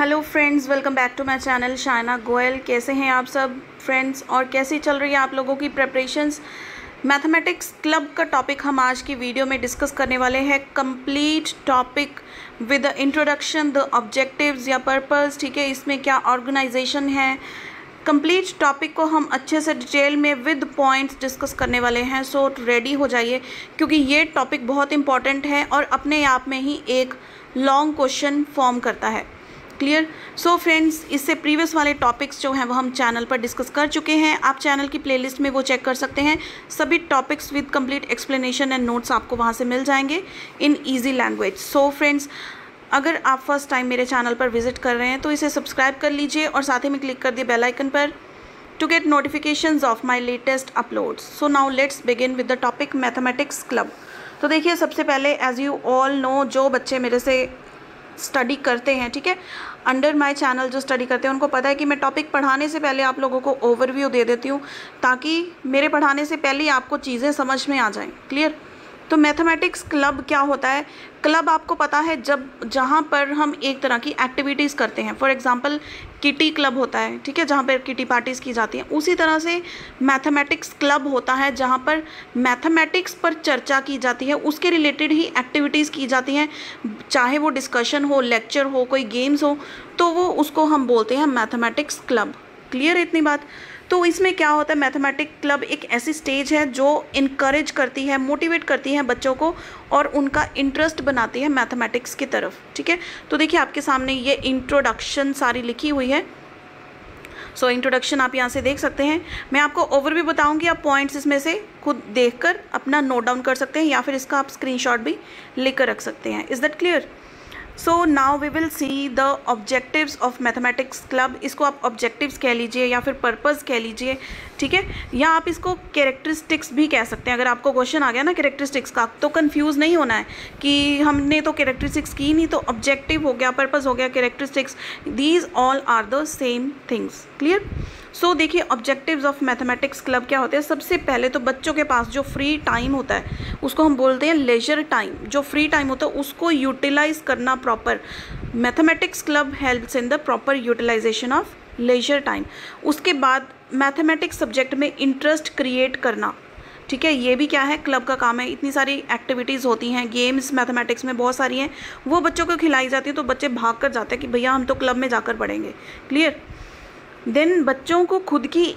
Hello friends, welcome back to my channel Shayna Goyal. कैसे हैं आप सब फ्रेंड्स और कैसी चल रही है आप लोगों की प्रिपरेशंस। मैथमेटिक्स क्लब का टॉपिक हम आज की वीडियो में डिस्कस करने वाले हैं। Complete topic with the introduction, the objectives या पर्पस, ठीक है, इसमें क्या ऑर्गेनाइजेशन है। कंप्लीट टॉपिक को हम अच्छे से डिटेल में विद पॉइंट्स डिस्कस करने वाले हैं। सो रेडी हो जाइए क्योंकि ये टॉपिक बहुत इंपॉर्टेंट है और अपने आप में ही एक लॉन्ग क्वेश्चन फॉर्म करता है। क्लियर। सो फ्रेंड्स, इससे प्रीवियस वाले टॉपिक्स जो हैं वो हम चैनल पर डिस्कस कर चुके हैं। आप चैनल की प्लेलिस्ट में वो चेक कर सकते हैं। सभी topics with complete explanation and notes आपको वहाँ से मिल जाएंगे इन ईजी लैंग्वेज। सो फ्रेंड्स, अगर आप फर्स्ट टाइम मेरे चैनल पर विजिट कर रहे हैं तो इसे सब्सक्राइब कर लीजिए और साथ ही में क्लिक कर दिए बेल आइकन पर to get notifications of my latest uploads. So now let's begin with the topic mathematics club. तो देखिए, सबसे पहले एज यू ऑल नो, जो बच्चे मेरे से स्टडी करते हैं, ठीक है, अंडर माय चैनल जो स्टडी करते हैं, उनको पता है कि मैं टॉपिक पढ़ाने से पहले आप लोगों को ओवरव्यू दे देती हूँ ताकि मेरे पढ़ाने से पहले ही आपको चीज़ें समझ में आ जाएं। क्लियर। तो मैथमेटिक्स क्लब क्या होता है? क्लब आपको पता है जहाँ पर हम एक तरह की एक्टिविटीज़ करते हैं। फॉर एग्जांपल किटी क्लब होता है, ठीक है, जहाँ पर किटी पार्टीज़ की जाती हैं। उसी तरह से मैथमेटिक्स क्लब होता है जहाँ पर मैथमेटिक्स पर चर्चा की जाती है, उसके रिलेटेड ही एक्टिविटीज़ की जाती हैं, चाहे वो डिस्कशन हो, लेक्चर हो, कोई गेम्स हो, तो वो उसको हम बोलते हैं मैथमेटिक्स क्लब। क्लियर है इतनी बात? तो इसमें क्या होता है, मैथमेटिक्स क्लब एक ऐसी स्टेज है जो इनकरेज करती है, मोटिवेट करती है बच्चों को और उनका इंटरेस्ट बनाती है मैथमेटिक्स की तरफ। ठीक है, तो देखिए आपके सामने ये इंट्रोडक्शन सारी लिखी हुई है। सो इंट्रोडक्शन आप यहाँ से देख सकते हैं। मैं आपको ओवरव्यू बताऊंगी, आप पॉइंट्स इसमें से खुद देखकर अपना नोट डाउन कर सकते हैं या फिर इसका आप स्क्रीनशॉट भी लेकर रख सकते हैं। Is that clear? So now we will see the objectives of mathematics club. इसको आप ऑब्जेक्टिव्स कह लीजिए या फिर पर्पस कह लीजिए, ठीक है, या आप इसको कैरेक्टरिस्टिक्स भी कह सकते हैं। अगर आपको क्वेश्चन आ गया ना कैरेक्टरिस्टिक्स का, तो कंफ्यूज नहीं होना है कि हमने तो कैरेक्टरिस्टिक्स की नहीं, तो ऑब्जेक्टिव हो गया, पर्पस हो गया, characteristics, these all are the same things. Clear. So देखिए, ऑब्जेक्टिव्स ऑफ मैथमेटिक्स क्लब क्या होते हैं। सबसे पहले तो बच्चों के पास जो फ्री टाइम होता है उसको हम बोलते हैं लेजर टाइम। जो फ्री टाइम होता है उसको यूटिलाइज करना proper. Mathematics club helps in the proper utilisation of leisure time. उसके बाद मैथमेटिक्स सब्जेक्ट में इंटरेस्ट क्रिएट करना, ठीक है, ये भी क्या है, क्लब का काम है। इतनी सारी एक्टिविटीज़ होती हैं, गेम्स मैथमेटिक्स में बहुत सारी हैं, वो बच्चों को खिलाई जाती है तो बच्चे भाग कर जाते हैं कि भैया हम तो क्लब में जाकर पढ़ेंगे। क्लियर। देन बच्चों को खुद की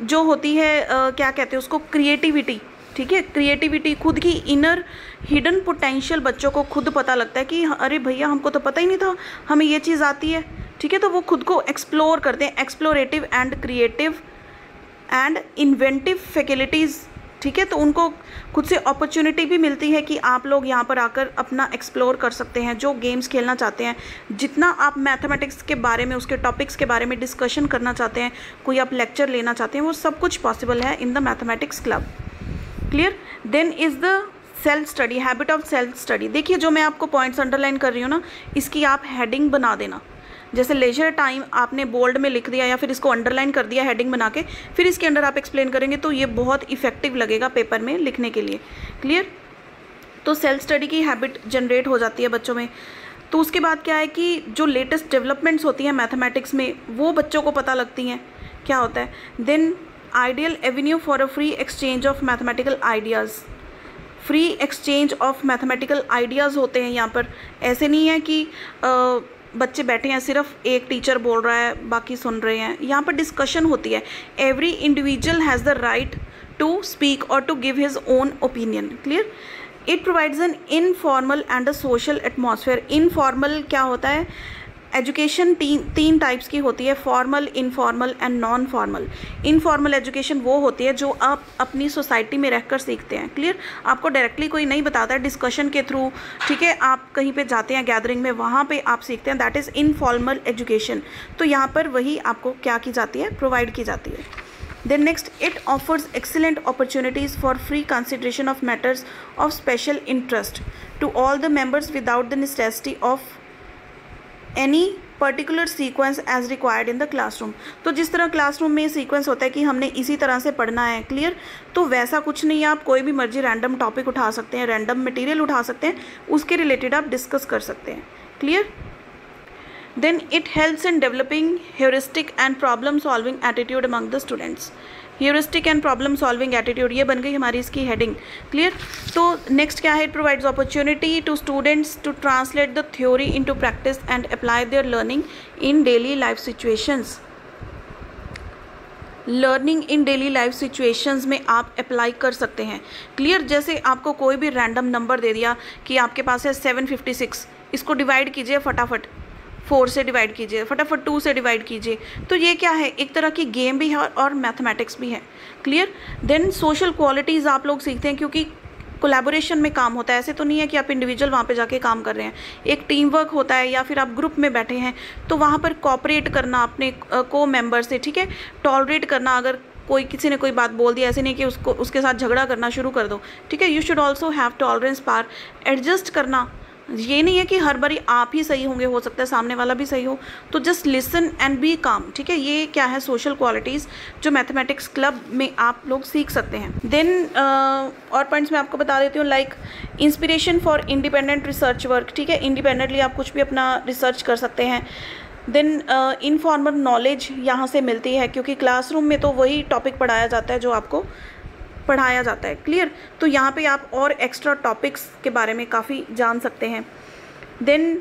जो होती है क्या कहते हैं उसको, क्रिएटिविटी, ठीक है, क्रिएटिविटी, खुद की इनर हिडन पोटेंशियल बच्चों को खुद पता लगता है कि अरे भैया हमको तो पता ही नहीं था हमें ये चीज़ आती है, ठीक है, तो वो खुद को एक्सप्लोर करते हैं। Explorative and creative and inventive faculties, ठीक है, तो उनको खुद से अपॉर्चुनिटी भी मिलती है कि आप लोग यहाँ पर आकर अपना एक्सप्लोर कर सकते हैं, जो गेम्स खेलना चाहते हैं, जितना आप मैथमेटिक्स के बारे में, उसके टॉपिक्स के बारे में डिस्कशन करना चाहते हैं, कोई आप लेक्चर लेना चाहते हैं, वो सब कुछ पॉसिबल है in the mathematics club. Clear. Then is the self study, habit of self study. देखिए, जो मैं आपको पॉइंट्स अंडरलाइन कर रही हूँ ना, इसकी आप हेडिंग बना देना। जैसे लेजर टाइम आपने बोल्ड में लिख दिया या फिर इसको अंडरलाइन कर दिया हेडिंग बना के, फिर इसके अंदर आप एक्सप्लेन करेंगे तो ये बहुत इफेक्टिव लगेगा पेपर में लिखने के लिए। क्लियर। तो सेल्फ स्टडी की हैबिट जनरेट हो जाती है बच्चों में। तो उसके बाद क्या है कि जो लेटेस्ट डेवलपमेंट्स होती हैं मैथमेटिक्स में वो बच्चों को पता लगती हैं, क्या होता है। Then ideal avenue for a free exchange of mathematical ideas. Free exchange of mathematical ideas होते हैं यहाँ पर। ऐसे नहीं है कि बच्चे बैठे हैं, सिर्फ एक टीचर बोल रहा है बाकी सुन रहे हैं। यहाँ पर डिस्कशन होती है। Every individual has the right to speak और to give his own opinion. Clear. It provides an informal and a social atmosphere. Informal क्या होता है, एजुकेशन तीन टाइप्स की होती है, formal, informal and non formal. Informal education वो होती है जो आप अपनी सोसाइटी में रहकर सीखते हैं। क्लियर। आपको डायरेक्टली कोई नहीं बताता है, डिस्कशन के थ्रू, ठीक है, आप कहीं पे जाते हैं गैदरिंग में, वहाँ पे आप सीखते हैं, दैट इज़ इनफॉर्मल एजुकेशन। तो यहाँ पर वही आपको क्या की जाती है, प्रोवाइड की जाती है। Then next, it offers excellent opportunities for free consideration of matters of special interest to all the members without the necessity of any particular sequence as required in the classroom. तो जिस तरह classroom में sequence होता है कि हमने इसी तरह से पढ़ना है, क्लियर, तो वैसा कुछ नहीं है। आप कोई भी मर्जी रैंडम टॉपिक उठा सकते हैं, रैंडम मटेरियल उठा सकते हैं, उसके रिलेटेड आप डिस्कस कर सकते हैं। Clear. Then it helps in developing heuristic and problem solving attitude among the students. Heuristic and problem solving attitude, ये बन गई हमारी इसकी हेडिंग। क्लियर। तो नेक्स्ट क्या है, it provides opportunity to students to translate the theory into practice and apply their learning in daily life situations. Learning in daily life situations में आप अप्लाई कर सकते हैं। क्लियर। जैसे आपको कोई भी रैंडम नंबर दे दिया कि आपके पास है 756, इसको डिवाइड कीजिए फटाफट, 4 से डिवाइड कीजिए, फटाफट 2 से डिवाइड कीजिए। तो ये क्या है, एक तरह की गेम भी है और मैथमेटिक्स भी है। क्लियर। देन सोशल क्वालिटीज़ आप लोग सीखते हैं, क्योंकि कोलैबोरेशन में काम होता है। ऐसे तो नहीं है कि आप इंडिविजुअल वहाँ पे जाके काम कर रहे हैं, एक टीम वर्क होता है, या फिर आप ग्रुप में बैठे हैं तो वहाँ पर कोऑपरेट करना अपने को मेंबर से, ठीक है, टॉलरेट करना। अगर कोई किसी ने कोई बात बोल दी, ऐसे नहीं कि उसके साथ झगड़ा करना शुरू कर दो, ठीक है। You should also have tolerance power, adjust करना। ये नहीं है कि हर बारी आप ही सही होंगे, हो सकता है सामने वाला भी सही हो, तो जस्ट लिसन एंड बी काम, ठीक है। ये क्या है, सोशल क्वालिटीज़ जो मैथमेटिक्स क्लब में आप लोग सीख सकते हैं। देन और पॉइंट्स मैं आपको बता देती हूँ, like inspiration for independent research work, ठीक है, इंडिपेंडेंटली आप कुछ भी अपना रिसर्च कर सकते हैं। देन इनफॉर्मल नॉलेज यहाँ से मिलती है, क्योंकि क्लासरूम में तो वही टॉपिक पढ़ाया जाता है जो आपको पढ़ाया जाता है। क्लियर। तो यहाँ पे आप और एक्स्ट्रा टॉपिक्स के बारे में काफ़ी जान सकते हैं। Then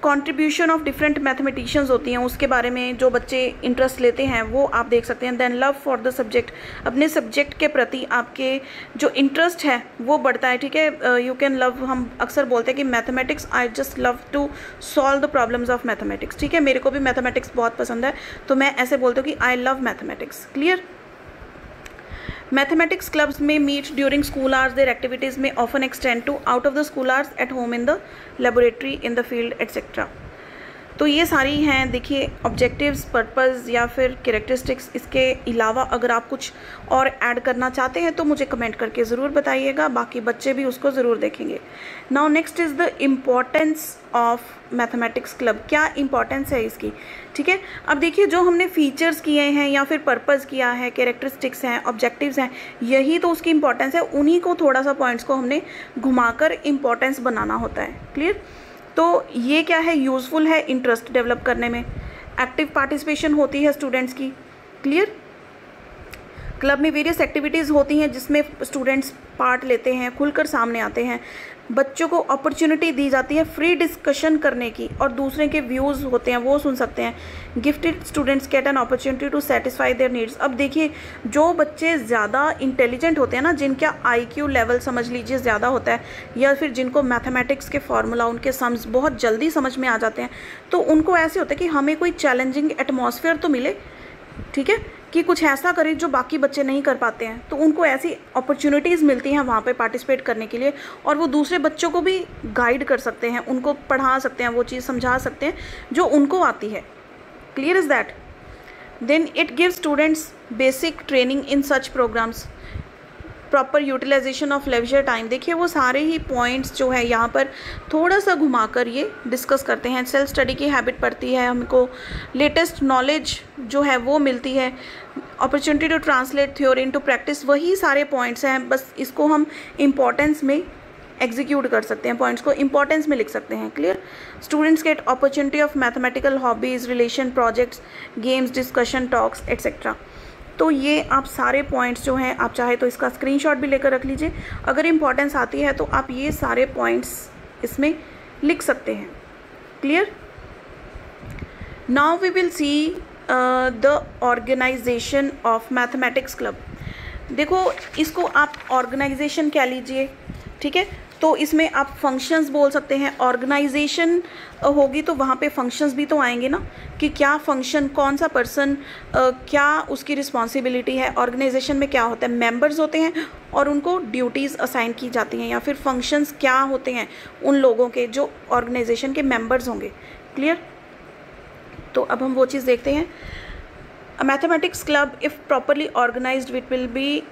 contribution of different mathematicians होती हैं, उसके बारे में जो बच्चे इंटरेस्ट लेते हैं वो आप देख सकते हैं। Then love for the subject, अपने सब्जेक्ट के प्रति आपके जो इंटरेस्ट है वो बढ़ता है, ठीक है। यू कैन लव, हम अक्सर बोलते हैं कि mathematics, I just love to solve the problems of mathematics, ठीक है। मेरे को भी मैथमेटिक्स बहुत पसंद है, तो मैं ऐसे बोलती हूँ कि I love mathematics. Clear. Mathematics clubs में meet during school hours, their activities में often extend to out of the school hours, at home, in the laboratory, in the field, etcetera. तो ये सारी हैं, देखिए, ऑब्जेक्टिव्स, पर्पज़ या फिर characteristics. इसके अलावा अगर आप कुछ और ऐड करना चाहते हैं तो मुझे कमेंट करके ज़रूर बताइएगा, बाकी बच्चे भी उसको ज़रूर देखेंगे। Now next is the importance of mathematics club, क्या इंपॉर्टेंस है इसकी, ठीक है। अब देखिए, जो हमने फीचर्स किए हैं या फिर पर्पज़ किया है, कैरेक्टरिस्टिक्स हैं, ऑब्जेक्टिव्स हैं, यही तो उसकी इंपॉर्टेंस है। उन्हीं को थोड़ा सा पॉइंट्स को हमने घुमाकर इंपॉर्टेंस बनाना होता है। क्लियर। तो ये क्या है, यूज़फुल है इंटरेस्ट डेवलप करने में, एक्टिव पार्टिसिपेशन होती है स्टूडेंट्स की। क्लियर। क्लब में वेरियस एक्टिविटीज़ होती हैं जिसमें स्टूडेंट्स पार्ट लेते हैं, खुलकर सामने आते हैं, बच्चों को अपॉर्चुनिटी दी जाती है फ्री डिस्कशन करने की, और दूसरे के व्यूज़ होते हैं वो सुन सकते हैं। Gifted students get an opportunity to satisfy their needs. अब देखिए, जो बच्चे ज़्यादा इंटेलिजेंट होते हैं ना, जिनका IQ लेवल समझ लीजिए ज़्यादा होता है, या फिर जिनको मैथमेटिक्स के फार्मूला, उनके सम्स बहुत जल्दी समझ में आ जाते हैं, तो उनको ऐसे होता है कि हमें कोई चैलेंजिंग एटमॉस्फेयर तो मिले, ठीक है, कि कुछ ऐसा करें जो बाकी बच्चे नहीं कर पाते हैं। तो उनको ऐसी अपॉर्चुनिटीज़ मिलती हैं वहाँ पे पार्टिसिपेट करने के लिए, और वो दूसरे बच्चों को भी गाइड कर सकते हैं, उनको पढ़ा सकते हैं, वो चीज़ समझा सकते हैं जो उनको आती है। Clear is that. Then it gives students basic training in such programmes, proper utilisation of leisure time. देखिए, वो सारे ही पॉइंट्स जो है यहाँ पर थोड़ा सा घुमाकर ये डिस्कस करते हैं। सेल्फ स्टडी की हैबिट पड़ती है, हमको लेटेस्ट नॉलेज जो है वो मिलती है, opportunity to translate theory into practice, वही सारे पॉइंट्स हैं, बस इसको हम इम्पॉर्टेंस में एग्जीक्यूट कर सकते हैं, पॉइंट्स को इंपॉर्टेंस में लिख सकते हैं। Clear. Students get opportunity of mathematical hobbies, relation, projects, games, discussion, talks, etcetera. तो ये आप सारे पॉइंट्स जो हैं, आप चाहे तो इसका स्क्रीनशॉट भी लेकर रख लीजिए, अगर इम्पॉर्टेंस आती है तो आप ये सारे पॉइंट्स इसमें लिख सकते हैं। Clear. Now we will see the organisation of mathematics club. देखो, इसको आप ऑर्गेनाइजेशन कह लीजिए, ठीक है। तो इसमें आप फंक्शंस बोल सकते हैं, ऑर्गेनाइजेशन होगी तो वहाँ पे फंक्शंस भी तो आएंगे ना, कि क्या फंक्शन, कौन सा पर्सन, क्या उसकी रिस्पॉन्सिबिलिटी है। ऑर्गेनाइजेशन में क्या होता है, मेंबर्स होते हैं और उनको ड्यूटीज़ असाइन की जाती हैं, या फिर फंक्शंस क्या होते हैं उन लोगों के जो ऑर्गेनाइजेशन के मेंबर्स होंगे। क्लियर। तो अब हम वो चीज़ देखते हैं। A mathematics club if properly organised it will be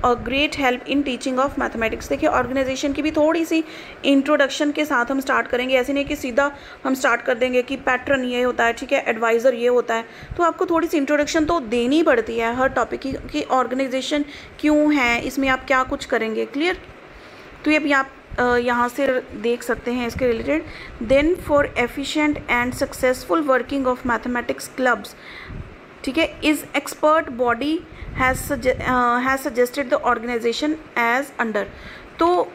a great help in teaching of mathematics. देखिए, ऑर्गेनाइजेशन की भी थोड़ी सी इंट्रोडक्शन के साथ हम स्टार्ट करेंगे, ऐसे नहीं कि सीधा हम स्टार्ट कर देंगे कि पैटर्न ये होता है, ठीक है, एडवाइज़र ये होता है। तो आपको थोड़ी सी इंट्रोडक्शन तो देनी पड़ती है हर टॉपिक की, कि ऑर्गेनाइजेशन क्यों है, इसमें आप क्या कुछ करेंगे। क्लियर। तो ये भी आप यहाँ से देख सकते हैं इसके related. Then for efficient and successful working of mathematics clubs, ठीक है, is expert body has suggested the organisation as under. तो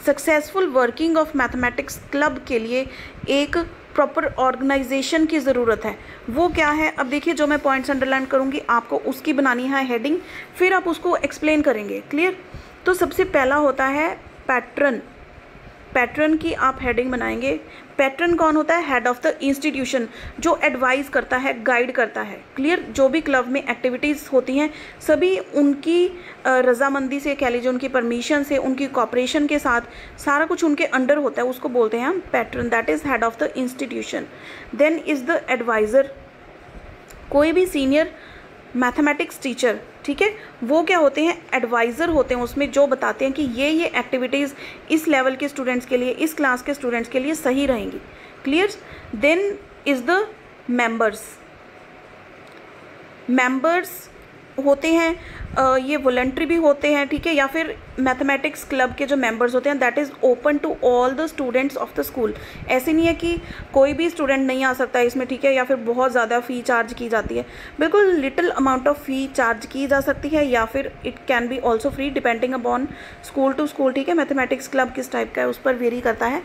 successful working of mathematics club के लिए एक प्रॉपर ऑर्गेनाइजेशन की ज़रूरत है। वो क्या है, अब देखिए जो मैं पॉइंट्स अंडरलाइन करूँगी आपको उसकी बनानी है हेडिंग, फिर आप उसको एक्सप्लेन करेंगे। क्लियर। तो सबसे पहला होता है पैटर्न। पैटर्न की आप हेडिंग बनाएंगे। पैटर्न कौन होता है? हेड ऑफ द इंस्टीट्यूशन, जो एडवाइस करता है, गाइड करता है। क्लियर। जो भी क्लब में एक्टिविटीज़ होती हैं सभी उनकी रजामंदी से, कह लीजिए उनकी परमिशन से, उनकी कॉपरेशन के साथ सारा कुछ उनके अंडर होता है, उसको बोलते हैं हम patron, that is head of the institution. Then is the adviser, कोई भी सीनियर मैथमेटिक्स टीचर, ठीक है, वो क्या होते हैं? एडवाइज़र होते हैं, उसमें जो बताते हैं कि ये एक्टिविटीज़ इस लेवल के स्टूडेंट्स के लिए, इस क्लास के स्टूडेंट्स के लिए सही रहेंगी। Clear. Then is the members. Members होते हैं ये वॉलंटरी भी होते हैं, ठीक है, या फिर मैथमेटिक्स क्लब के जो मेंबर्स होते हैं that is open to all the students of the school. ऐसे नहीं है कि कोई भी स्टूडेंट नहीं आ सकता इसमें, ठीक है, या फिर बहुत ज़्यादा फ़ी चार्ज की जाती है। बिल्कुल little amount of fee charge की जा सकती है, या फिर it can be also free depending upon school to school, ठीक है। मैथमेटिक्स क्लब किस टाइप का है उस पर वेरी करता है।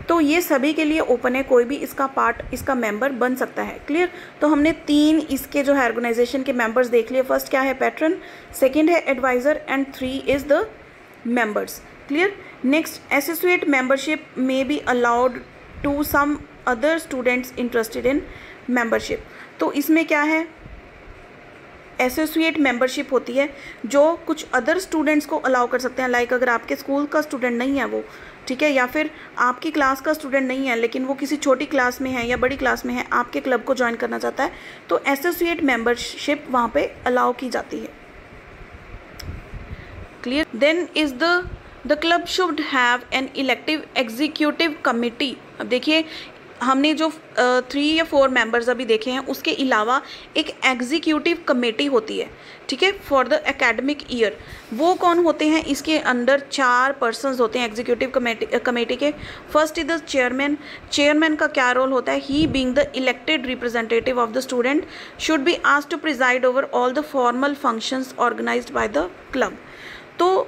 तो ये सभी के लिए ओपन है, कोई भी इसका पार्ट, इसका मेंबर बन सकता है। क्लियर। तो हमने 3 इसके जो है ऑर्गेनाइजेशन के मेंबर्स देख लिए। फर्स्ट क्या है? पैटर्न, सेकेंड है adviser, and 3 is the members. Clear. Next, associate membership may be allowed to some other students interested in membership. तो इसमें क्या है? एसोसिएट मेंबरशिप होती है जो कुछ अदर स्टूडेंट्स को अलाउ कर सकते हैं। लाइक अगर आपके स्कूल का स्टूडेंट नहीं है वो, ठीक है, या फिर आपकी क्लास का स्टूडेंट नहीं है लेकिन वो किसी छोटी क्लास में है या बड़ी क्लास में है, आपके क्लब को ज्वाइन करना चाहता है, तो एसोसिएट मेंबरशिप वहाँ पे अलाउ की जाती है। Clear. Then is the club should have an elective executive committee. अब देखिए हमने जो 3 या 4 मेंबर्स अभी देखे हैं उसके अलावा एक एग्जीक्यूटिव कमेटी होती है, ठीक है, फॉर द एकेडमिक ईयर। वो कौन होते हैं? इसके अंदर 4 पर्सन्स होते हैं एग्जीक्यूटिव कमेटी के। First is the chairman. Chairman का क्या रोल होता है? He being the elected representative of the student should be asked to preside over all the formal functions organised by the club. तो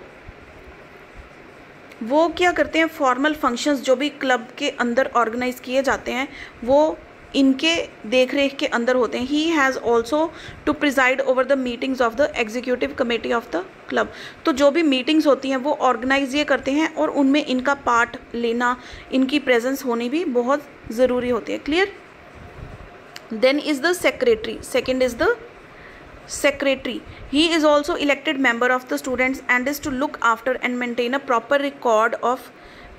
वो क्या करते हैं? फॉर्मल फंक्शंस जो भी क्लब के अंदर ऑर्गेनाइज किए जाते हैं वो इनके देख रेख के अंदर होते हैं। He has also to preside over the meetings of the executive committee of the club. तो जो भी मीटिंग्स होती हैं वो ऑर्गेनाइज ये करते हैं और उनमें इनका पार्ट लेना, इनकी प्रेजेंस होनी भी बहुत ज़रूरी होती है। Clear. Then is the secretary. Second is the secretary. He is also elected member of the students and is to look after and maintain a proper record of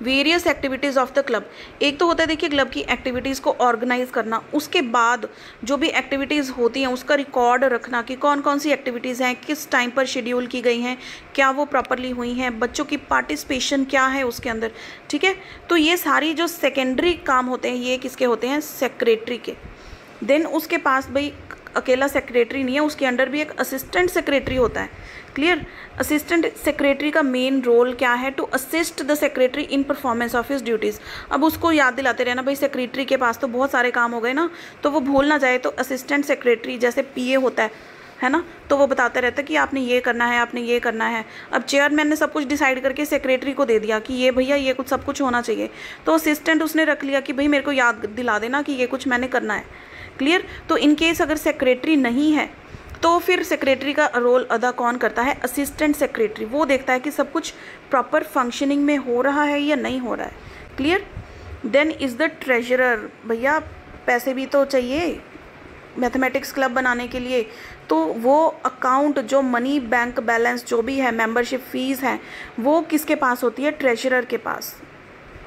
various activities of the club. एक तो होता है देखिए club की activities को organise करना, उसके बाद जो भी एक्टिविटीज़ होती हैं उसका रिकॉर्ड रखना कि कौन कौन सी एक्टिविटीज़ हैं, किस टाइम पर शेड्यूल की गई हैं, क्या वो प्रॉपरली हुई हैं, बच्चों की पार्टिसिपेशन क्या है उसके अंदर, ठीक है। तो ये सारी जो सेकेंडरी काम होते हैं ये किसके होते हैं? सेक्रेटरी के। देन उसके पास भाई अकेला सेक्रेटरी नहीं है, उसके अंडर भी एक असिस्टेंट सेक्रेटरी होता है। क्लियर। असिस्टेंट सेक्रेटरी का मेन रोल क्या है? To assist the secretary in performance of his duties. अब उसको याद दिलाते रहना भाई सेक्रेटरी के पास तो बहुत सारे काम हो गए ना, तो वो भूल ना जाए। तो असिस्टेंट सेक्रेटरी जैसे पीए होता है ना, तो वो बताता रहता है कि आपने ये करना है, आपने ये करना है। अब चेयरमैन ने सब कुछ डिसाइड करके सेक्रेटरी को दे दिया कि ये भैया ये कुछ सब कुछ होना चाहिए, तो असिस्टेंट उसने रख लिया कि भाई मेरे को याद दिला देना कि ये कुछ मैंने करना है। क्लियर। तो इन केस अगर सेक्रेटरी नहीं है तो फिर सेक्रेटरी का रोल अदा कौन करता है? Assistant secretary. वो देखता है कि सब कुछ प्रॉपर फंक्शनिंग में हो रहा है या नहीं हो रहा है। Clear. Then is the treasurer. भैया पैसे भी तो चाहिए मैथमेटिक्स क्लब बनाने के लिए, तो वो अकाउंट जो मनी बैंक बैलेंस जो भी है, मेंबरशिप फ़ीस है, वो किसके पास होती है? ट्रेजरर के पास।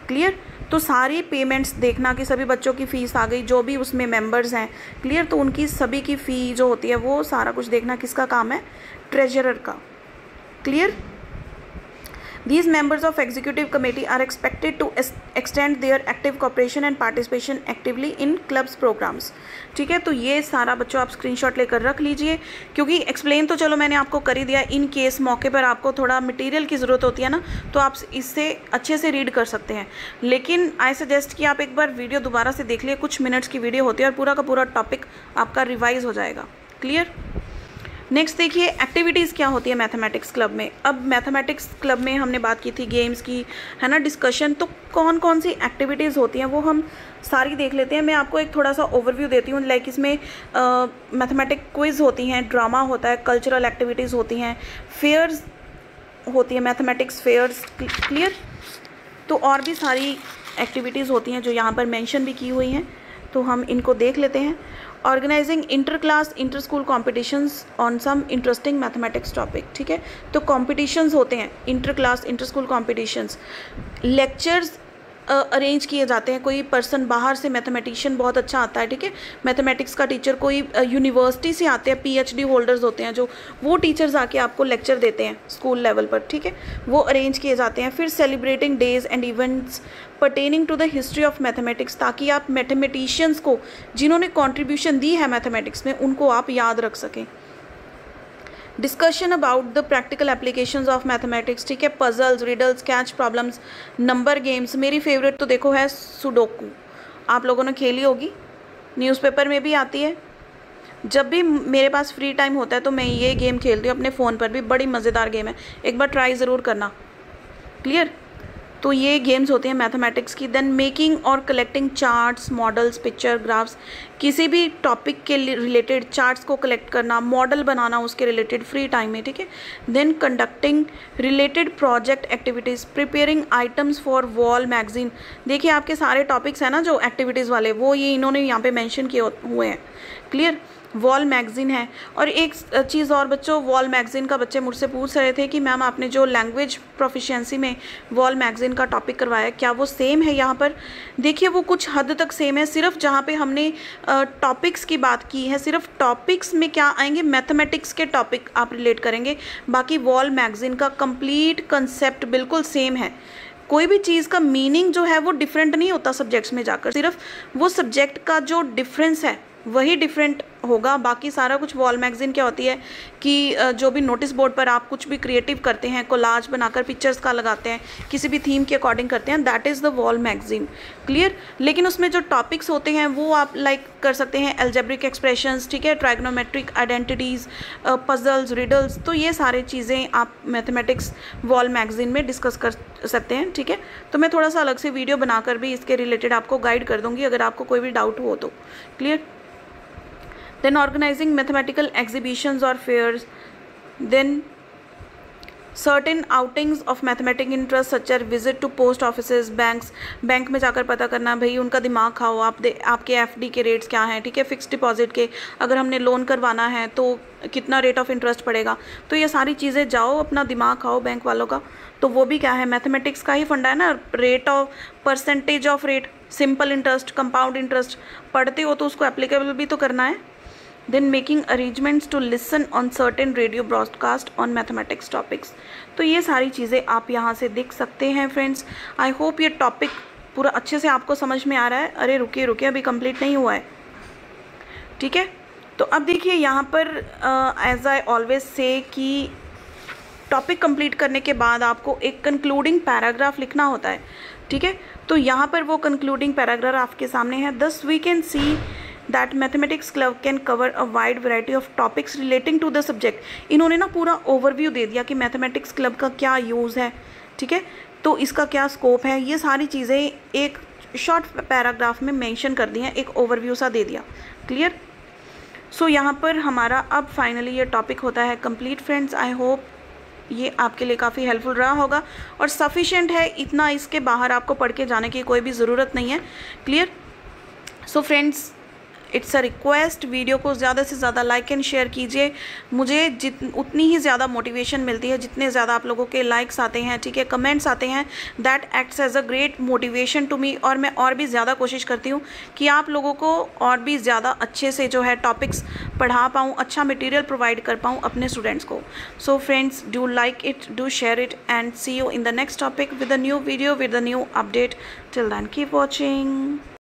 क्लियर। तो सारी पेमेंट्स देखना कि सभी बच्चों की फ़ीस आ गई, जो भी उसमें मेंबर्स हैं। क्लियर। तो उनकी सभी की फ़ी जो होती है वो सारा कुछ देखना किसका काम है? ट्रेजरर का। Clear. These members of executive committee are expected to extend their active cooperation and participation actively in clubs programs. ठीक है, तो ये सारा बच्चों आप स्क्रीनशॉट लेकर रख लीजिए, क्योंकि एक्सप्लेन तो चलो मैंने आपको कर ही दिया. इन केस मौके पर आपको थोड़ा मटेरियल की ज़रूरत होती है ना, तो आप इससे अच्छे से रीड कर सकते हैं. लेकिन आई सजेस्ट कि आप एक बार वीडियो दोबारा से देख लिए. कुछ मिनट्स की वीडियो होती है और पूरा का पूरा टॉपिक आपका रिवाइज हो जाएगा. क्लियर. नेक्स्ट देखिए एक्टिविटीज़ क्या होती है मैथमेटिक्स क्लब में. अब मैथमेटिक्स क्लब में हमने बात की थी गेम्स की, है ना, डिस्कशन. तो कौन कौन सी एक्टिविटीज़ होती हैं वो हम सारी देख लेते हैं. मैं आपको एक थोड़ा सा ओवरव्यू देती हूँ. लाइक इसमें मैथमेटिक क्विज़ होती हैं, ड्रामा होता है, कल्चरल एक्टिविटीज़ होती हैं, फेयर्स होती है, मैथमेटिक्स फेयर्स. क्लियर. तो और भी सारी एक्टिविटीज़ होती हैं जो यहाँ पर मेंशन भी की हुई हैं, तो हम इनको देख लेते हैं. Organising inter class inter school competitions on some interesting mathematics topic. ठीक है, तो कॉम्पिटिशन्स होते हैं, inter class inter school competitions. Lectures arrange किए जाते हैं. कोई पर्सन बाहर से, मैथमेटिशियन बहुत अच्छा आता है, ठीक है, मैथमेटिक्स का टीचर कोई यूनिवर्सिटी से आते हैं, PhD होल्डर्स होते हैं जो, वो टीचर्स आके आपको लेक्चर देते हैं स्कूल लेवल पर. ठीक है, वो अरेंज किए जाते हैं. फिर celebrating days and events pertaining to the history of mathematics, ताकि आप मैथमेटिशियंस को जिन्होंने कॉन्ट्रीब्यूशन दी है मैथमेटिक्स में उनको आप याद रख सकें. Discussion about the practical applications of mathematics. ठीक है, puzzles, riddles, catch problems, number games. मेरी फेवरेट तो देखो है सुडोकू. आप लोगों ने खेली होगी, न्यूज़पेपर में भी आती है. जब भी मेरे पास फ्री टाइम होता है तो मैं ये गेम खेलती हूँ अपने फ़ोन पर भी. बड़ी मज़ेदार गेम है, एक बार ट्राई ज़रूर करना. क्लियर. तो ये गेम्स होती हैं मैथमेटिक्स की. देन मेकिंग और collecting charts, models, picture, graphs. किसी भी टॉपिक के रिलेटेड चार्ट्स को कलेक्ट करना, मॉडल बनाना उसके रिलेटेड फ्री टाइम में. ठीक है. Then conducting related project activities, preparing items for wall magazine. देखिए आपके सारे टॉपिक्स हैं ना जो एक्टिविटीज़ वाले, वो ये इन्होंने यहाँ पे मेंशन किए हुए हैं. क्लियर. वॉल मैगज़ीन है. और एक चीज़ और बच्चों, वॉल मैगज़ीन का बच्चे मुझसे पूछ रहे थे कि मैम आपने जो लैंग्वेज प्रोफिशिएंसी में वॉल मैगज़ीन का टॉपिक करवाया क्या वो सेम है यहाँ पर. देखिए वो कुछ हद तक सेम है. सिर्फ जहाँ पे हमने टॉपिक्स की बात की है, सिर्फ टॉपिक्स में क्या आएंगे, मैथमेटिक्स के टॉपिक आप रिलेट करेंगे. बाकी वॉल मैगज़ीन का कंप्लीट कंसेप्ट बिल्कुल सेम है. कोई भी चीज़ का मीनिंग जो है वो डिफरेंट नहीं होता सब्जेक्ट्स में जाकर. सिर्फ वो सब्जेक्ट का जो डिफरेंस है वही डिफरेंट होगा. बाकी सारा कुछ. वॉल मैगज़ीन क्या होती है कि जो भी नोटिस बोर्ड पर आप कुछ भी क्रिएटिव करते हैं, कोलाज बनाकर पिक्चर्स का लगाते हैं, किसी भी थीम के अकॉर्डिंग करते हैं, that is the wall magazine. Clear. लेकिन उसमें जो टॉपिक्स होते हैं वो आप लाइक कर सकते हैं एल्जेब्रिक एक्सप्रेशंस. ठीक है, ट्राइग्नोमेट्रिक आइडेंटिटीज़, पजल्स, रिडल्स. तो ये सारी चीज़ें आप मैथमेटिक्स वॉल मैगज़ीन में डिस्कस कर सकते हैं. ठीक है, तो मैं थोड़ा सा अलग से वीडियो बनाकर भी इसके रिलेटेड आपको गाइड कर दूँगी अगर आपको कोई भी डाउट हो तो. Clear. Then organizing mathematical exhibitions or fairs. Then certain outings of mathematical interest such as visit to post offices, banks. Bank में जाकर पता करना भाई उनका दिमाग खाओ आपके FD के रेट्स क्या हैं. ठीक है, फिक्स डिपॉजिट के अगर हमने लोन करवाना है तो कितना रेट ऑफ इंटरेस्ट पड़ेगा. तो ये सारी चीज़ें जाओ अपना दिमाग खाओ बैंक वालों का. तो वो भी क्या है, मैथमेटिक्स का ही फंडा है ना. Rate of, percentage of rate, simple interest, compound interest पढ़ते हो तो उसको एप्लीकेबल भी तो करना है. Then making arrangements to listen on certain radio broadcast on mathematics topics. तो ये सारी चीज़ें आप यहाँ से देख सकते हैं फ्रेंड्स. आई होप ये टॉपिक पूरा अच्छे से आपको समझ में आ रहा है. अरे रुकिए अभी कंप्लीट नहीं हुआ है. ठीक है, तो अब देखिए यहाँ पर एज आई ऑलवेज से कि टॉपिक कंप्लीट करने के बाद आपको एक कंक्लूडिंग पैराग्राफ लिखना होता है. ठीक है, तो यहाँ पर वो कंक्लूडिंग पैराग्राफ आपके सामने है. Thus we can see that mathematics club can cover a wide variety of topics relating to the subject. इन्होंने ना पूरा ओवरव्यू दे दिया कि मैथमेटिक्स क्लब का क्या यूज़ है. ठीक है, तो इसका क्या स्कोप है, ये सारी चीज़ें एक शॉर्ट पैराग्राफ में मेंशन कर दी हैं, एक ओवरव्यू सा दे दिया. क्लियर. सो यहाँ पर हमारा अब फाइनली ये टॉपिक होता है कंप्लीट फ्रेंड्स. आई होप ये आपके लिए काफ़ी हेल्पफुल रहा होगा और सफिशेंट है. इतना इसके बाहर आपको पढ़ के जाने की कोई भी ज़रूरत नहीं है. Clear. So friends it's a request, video को ज़्यादा से ज़्यादा लाइक एंड शेयर कीजिए। मुझे उतनी ही ज़्यादा मोटिवेशन मिलती है जितने ज़्यादा आप लोगों के लाइक्स आते हैं, ठीक है, कमेंट्स आते हैं, that acts as a great motivation to me. और मैं और भी ज़्यादा कोशिश करती हूँ कि आप लोगों को और भी ज़्यादा अच्छे से जो है टॉपिक्स पढ़ा पाऊँ, अच्छा मटेरियल प्रोवाइड कर पाऊँ अपने स्टूडेंट्स को। So friends, do like it, do share it, and see you in the next topic with a new video, with a new update. Till then, keep watching.